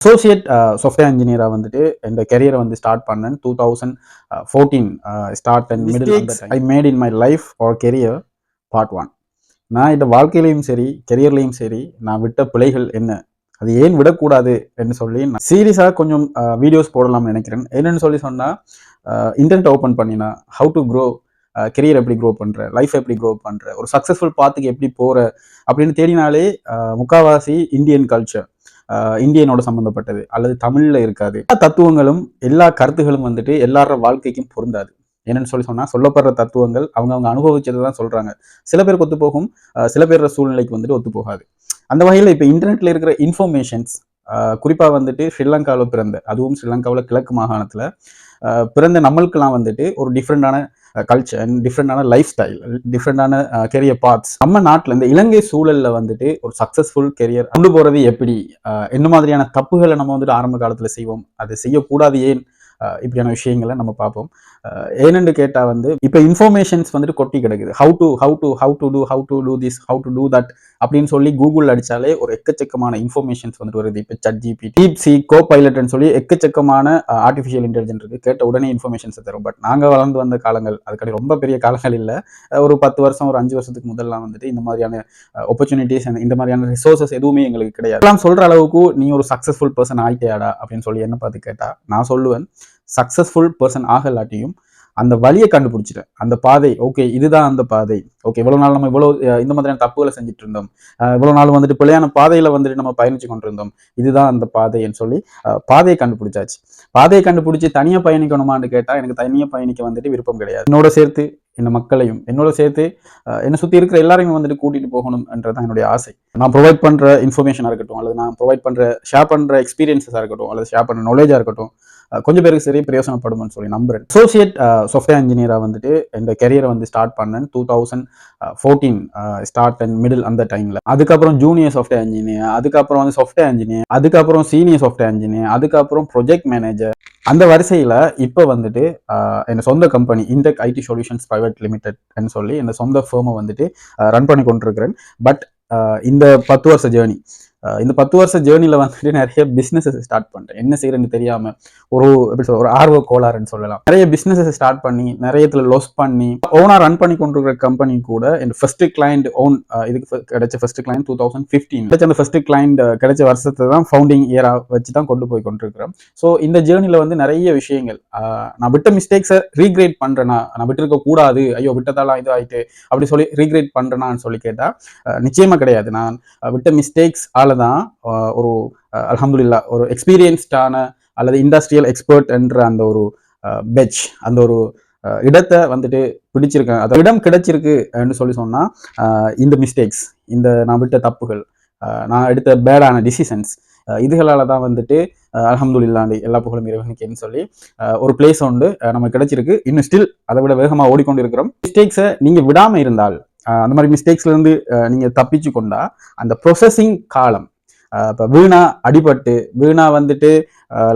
Associate software இன்ஜினியராக வந்துட்டு இந்த கெரியரை வந்து ஸ்டார்ட் பண்ணேன் 2014 start and middle I made in my life or career part 1. நான் இந்த வாழ்க்கையிலையும் சரி கெரியர்லையும் சரி நான் விட்ட பிழைகள் என்ன, அது ஏன் விடக்கூடாது என்று சொல்லி நான் சீரியஸாக கொஞ்சம் வீடியோஸ் போடலாம்னு நினைக்கிறேன். என்னென்னு சொல்லி சொன்னால் இன்டர்நெட் ஓப்பன் பண்ணினா ஹவு டு க்ரோ, கெரியர் எப்படி க்ரோ பண்ணுற, லைஃப் எப்படி க்ரோ பண்ணுற, ஒரு சக்ஸஸ்ஃபுல் பாத்துக்கு எப்படி போகிற அப்படின்னு தேடினாலே முக்கால்வாசி இந்தியன் கல்ச்சர், இந்தியனோட சம்மந்தப்பட்டது அல்லது தமிழில் இருக்காது. எல்லா தத்துவங்களும் எல்லா கருத்துகளும் வந்துட்டு எல்லாரோட வாழ்க்கைக்கும் பொருந்தாது. என்னன்னு சொல்லி சொன்னால் சொல்லப்படுற தத்துவங்கள் அவங்க அனுபவிச்சதை தான் சொல்கிறாங்க. சில பேருக்கு ஒத்து போகும், சில பேரோட சூழ்நிலைக்கு வந்துட்டு ஒத்து போகாது. அந்த வகையில் இப்போ இன்டர்நெட்டில் இருக்கிற இன்ஃபர்மேஷன்ஸ், குறிப்பாக வந்துட்டு ஸ்ரீலங்காவில் பிறந்த, அதுவும் ஸ்ரீலங்காவில் கிழக்கு மாகாணத்தில் பிறந்த நம்மளுக்கெல்லாம் வந்துட்டு ஒரு டிஃப்ரெண்டான கல்ச்சர், டிஃப்ரெண்டான லைஃப் ஸ்டைல், டிஃப்ரெண்டான கெரியர் பார்ட்ஸ். நம்ம நாட்டில் இந்த இலங்கை சூழலில் வந்துட்டு ஒரு சக்ஸஸ்ஃபுல் கெரியர் கொண்டு போகிறது எப்படி, என்ன மாதிரியான தப்புகளை நம்ம வந்துட்டு ஆரம்ப காலத்தில் செய்வோம், அது செய்யக்கூடாது ஏன், இப்படியான விஷயங்களை நம்ம பார்ப்போம். ஏனென்று கேட்டால் வந்து இப்போ இன்ஃபர்மேஷன்ஸ் வந்துட்டு கொட்டி கிடக்குது. How to do this, how to do that அப்படின்னு சொல்லி கூகுள் அடித்தாலே ஒரு எக்கச்சக்கமான இன்ஃபர்மேஷன்ஸ் வந்துட்டு வருது. இப்போ ChatGPT, DeepSeek, Copilotன்னு சொல்லி எக்கச்சக்கமான ஆர்டிஃபிஷியல் இன்டெலிஜென்ஸ் இருக்குது. கேட்ட உடனே இன்ஃபர்மேஷன்ஸை தரும். பட் நாங்கள் வளர்ந்து வந்த காலங்கள், அதுக்கடி ரொம்ப பெரிய காலங்கள் இல்லை, ஒரு 10 வருஷம் ஒரு 5 வருஷத்துக்கு முதல்லாம் வந்துட்டு இந்த மாதிரியான ஆப்பர்ச்சுனிட்டிஸ், இந்த மாதிரியான ரிசோர்ஸஸ் எதுவுமே எங்களுக்கு கிடையாது. எல்லாம் சொல்கிற அளவுக்கு நீ ஒரு சக்ஸஸ்ஃபுல் பர்சன் ஆகிட்டேடா அப்படின்னு சொல்லி என்ன பார்த்து கேட்டால் நான் சொல்லுவேன், சக்ஸஸ்ஃபுல் பர்சன் ஆகலாட்டியும் அந்த வழியை கண்டுபிடிச்சிட்டேன். அந்த பாதை, ஓகே இதுதான் அந்த பாதை, ஓகே இவ்வளோ நாள் நம்ம இவ்வளோ இந்த மாதிரியான தப்புகளை செஞ்சுட்டு இருந்தோம், இவ்வளோ நாள் வந்துட்டு பிள்ளையான பாதையில் வந்துட்டு நம்ம பயணிச்சு கொண்டிருந்தோம், இதுதான் அந்த பாதைன்னு சொல்லி பாதையை கண்டுபிடிச்சாச்சு. பாதையை கண்டுபிடிச்சி தனியாக பயணிக்கணுமான்னு கேட்டால் எனக்கு தனியாக பயணிக்க வந்துட்டு விருப்பம் கிடையாது. என்னோட சேர்த்து இந்த மக்களையும், என்னோட சேர்த்து என்னை சுற்றி இருக்கிற எல்லாரையும் வந்துட்டு கூட்டிகிட்டு போகணும்ன்றதான் என்னுடைய ஆசை. நான் ப்ரொவைட் பண்ணுற இன்ஃபர்மேஷனாக இருக்கட்டும், அல்லது நான் ப்ரொவைட் பண்ணுற ஷேர் பண்ணுற எக்ஸ்பீரியன்ஸஸாக இருக்கட்டும், அல்லது ஷேர் பண்ணுற நாலேஜாக இருக்கட்டும், கொஞ்சம் பேருக்கு சரி பிரயோசனப்படும்னு சொல்லி நம்புறேன். அசோசியேட் சாஃப்ட்வேர் இன்ஜினியராக வந்துட்டு இந்த கெரியரை வந்து ஸ்டார்ட் பண்ணேன் 2014 ஸ்டார்ட் அண்ட் மிடில் அந்த டைமில். அதுக்கப்புறம் ஜூனியர் சாஃப்ட்வேர் இன்ஜினியர், அதுக்கப்புறம் வந்து சாஃப்ட்வேர் இன்ஜினியர், அதுக்கப்புறம் சீனியர் சாஃப்ட்வேர் இன்ஜினியர், அதுக்கப்புறம் ப்ரொஜெக்ட் மேனேஜர். அந்த வரிசையில் இப்போ வந்துட்டு என் சொந்த company Intech IT solutions private லிமிடெட்னு சொல்லி என் சொந்த ஃபேமை வந்துட்டு ரன் பண்ணி கொண்டிருக்கிறேன். பட் இந்த 10 வருஷ ஜேர்னி, இந்த 10 வருஷ ஜேர்னியில் வந்துட்டு நிறைய பிஸ்னஸஸ் ஸ்டார்ட் பண்ணுறேன். என்ன செய்யறேன்னு தெரியாமல் ஒரு எப்படி சொல்ல, ஒரு ஆர்வ கோளாறுன்னு சொல்லலாம். நிறைய பிஸ்னஸஸ் ஸ்டார்ட் பண்ணி நிறைய லொஸ் பண்ணி ஓனாக ரன் பண்ணி கொண்டிருக்கிற கம்பெனி கூட என் ஃபர்ஸ்ட் கிளைண்ட் இதுக்கு கிடைச்ச ஃபர்ஸ்ட் கிளைண்ட் 2015 கிடைச்ச. அந்த ஃபர்ஸ்ட் கிளைண்ட் கிடைச்ச வருஷத்தை தான் ஃபவுண்டிங் இயராக வச்சு தான் கொண்டு போய் கொண்டிருக்கிறேன். ஸோ இந்த ஜேர்னியில் வந்து நிறைய விஷயங்கள், நான் விட்ட மிஸ்டேக்ஸை ரீக்ரியேட் பண்ணுறேன்னா, நான் விட்டுருக்க கூடாது, ஐயோ விட்டதாலாம் இது ஆயிட்டு அப்படி சொல்லி ரீக்ரியேட் பண்ணுறேன்னான்னு சொல்லி கேட்டால் நிச்சயமாக கிடையாது. நான் விட்ட மிஸ்டேக்ஸ் தான் ஒரு அல்ஹம்துலில்லாஹ் ஒரு எக்ஸ்பீரியன்ஸ்டான அல்லது இண்டஸ்ட்ரியல் எக்ஸ்பர்ட் என்ற அந்த ஒரு பெட்ச், அந்த ஒரு இடத்தை வந்துட்டு பிடிச்சிருக்கேன். அந்த இடம் கிடைச்சிருக்கு சொல்லி சொன்னா இந்த மிஸ்டேக்ஸ், இந்த நான் விட்ட தப்புகள், நான் எடுத்த பேடான டிசிஷன்ஸ், இதுகளால தான் வந்துட்டு அல்ஹம்துலில்லாஹ் எல்லா புகழும் இறைவனுக்குன்னு சொல்லி ஒரு பிளேஸ் உண்டு நமக்கு கிடைச்சிருக்கு. இன்னும் ஸ்டில் அதை விட வேகமாக ஓடிக்கொண்டு இருக்கிறோம். மிஸ்டேக்ஸை நீங்க விடாம இருந்தால், அந்த மாதிரி மிஸ்டேக்ஸ்ல இருந்து நீங்க தப்பிச்சு கொண்டா அந்த ப்ரொசஸிங் காலம், இப்போ வீணா அடிபட்டு வீணா வந்துட்டு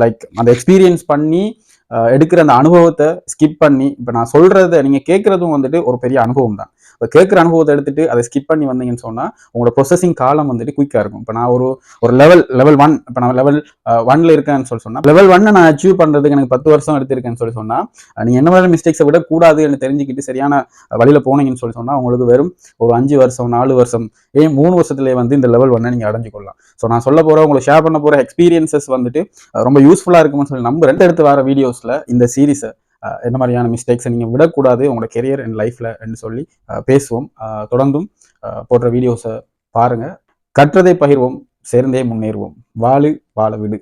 லைக் அந்த எக்ஸ்பீரியன்ஸ் பண்ணி எடுக்கிற அந்த அனுபவத்தை ஸ்கிப் பண்ணி, இப்போ நான் சொல்றதை நீங்க கேட்கறதும் வந்துட்டு ஒரு பெரிய அனுபவம் தான். இப்போ கேட்குற அனுபவத்தை எடுத்துட்டு அதை ஸ்கிப் பண்ணி வந்தீங்கன்னு சொன்னால் உங்களோட ப்ரொசஸிங் காலம் வந்துட்டு குயிக்காக இருக்கும். இப்போ நான் ஒரு லெவல் 1, இப்போ நான் லெவல் 1ல் இருக்கேன்னு சொல்லி சொன்னால், லெவல் 1 நான் அச்சீவ் பண்ணுறதுக்கு எனக்கு 10 வருஷம் எடுத்திருக்கேன்னு சொல்லி சொன்னால், நீங்கள் என்ன மாதிரி மிஸ்டேக்ஸை விட கூடாதுன்னு தெரிஞ்சுக்கிட்டு சரியான வழியில் போனீங்கன்னு சொல்லி சொன்னால் உங்களுக்கு வெறும் ஒரு 5 வருஷம் 4 வருஷம் 3 வருஷத்துலேயே வந்து இந்த லெவல் 1 நீங்கள் அடைஞ்சு கொள்ளலாம். ஸோ நான் சொல்ல போகிற, உங்களுக்கு ஷேர் பண்ண போகிற எக்ஸ்பீரியன்ஸஸ் வந்துட்டு ரொம்ப யூஸ்ஃபுல்லாக இருக்கும்னு சொல்லி நம்புறேன். எடுத்து வர வீடியோஸில் இந்த சீரீஸை என்ன மாதிரியான மிஸ்டேக்ஸை நீங்கள் விடக்கூடாது உங்களோட கெரியர் அண்ட் லைஃப்பில் என்று சொல்லி பேசுவோம். தொடர்ந்தும் போடுற வீடியோஸை பாருங்கள். கற்றதை பகிர்வோம், சேர்ந்தே முன்னேறுவோம். வாழ விடு.